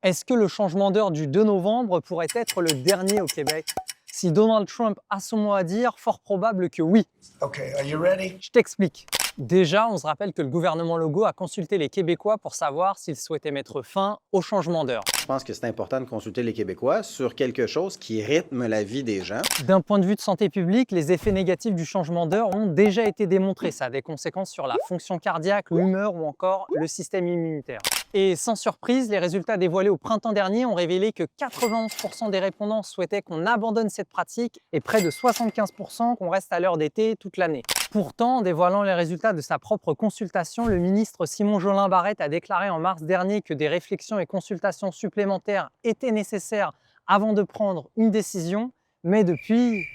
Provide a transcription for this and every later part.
Est-ce que le changement d'heure du 2 novembre pourrait être le dernier au Québec? Si Donald Trump a son mot à dire, fort probable que oui. Okay, are you ready? Je t'explique. Déjà, on se rappelle que le gouvernement Legault a consulté les Québécois pour savoir s'ils souhaitaient mettre fin au changement d'heure. Je pense que c'est important de consulter les Québécois sur quelque chose qui rythme la vie des gens. D'un point de vue de santé publique, les effets négatifs du changement d'heure ont déjà été démontrés. Ça a des conséquences sur la fonction cardiaque, l'humeur ou encore le système immunitaire. Et sans surprise, les résultats dévoilés au printemps dernier ont révélé que 91% des répondants souhaitaient qu'on abandonne cette pratique et près de 75% qu'on reste à l'heure d'été toute l'année. Pourtant, en dévoilant les résultats de sa propre consultation, le ministre Simon Jolin Barrette a déclaré en mars dernier que des réflexions et consultations supplémentaires étaient nécessaires avant de prendre une décision, mais depuis,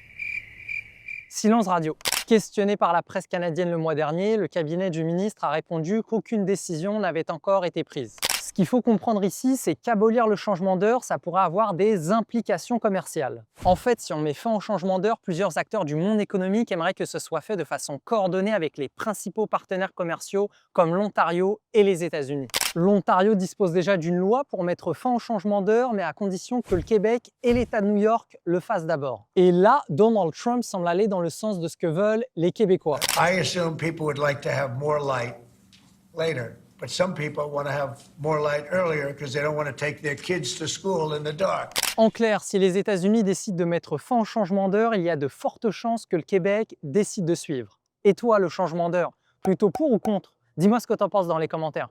silence radio. Questionné par la presse canadienne le mois dernier, le cabinet du ministre a répondu qu'aucune décision n'avait encore été prise. Ce qu'il faut comprendre ici, c'est qu'abolir le changement d'heure, ça pourrait avoir des implications commerciales. En fait, si on met fin au changement d'heure, plusieurs acteurs du monde économique aimeraient que ce soit fait de façon coordonnée avec les principaux partenaires commerciaux comme l'Ontario et les États-Unis. L'Ontario dispose déjà d'une loi pour mettre fin au changement d'heure, mais à condition que le Québec et l'État de New York le fassent d'abord. Et là, Donald Trump semble aller dans le sens de ce que veulent les Québécois. I assume people would like to have more light later, but some people want to have more light earlier because they don't want to take their kids to school in the dark. En clair, si les États-Unis décident de mettre fin au changement d'heure, il y a de fortes chances que le Québec décide de suivre. Et toi, le changement d'heure, plutôt pour ou contre? Dis-moi ce que t'en penses dans les commentaires.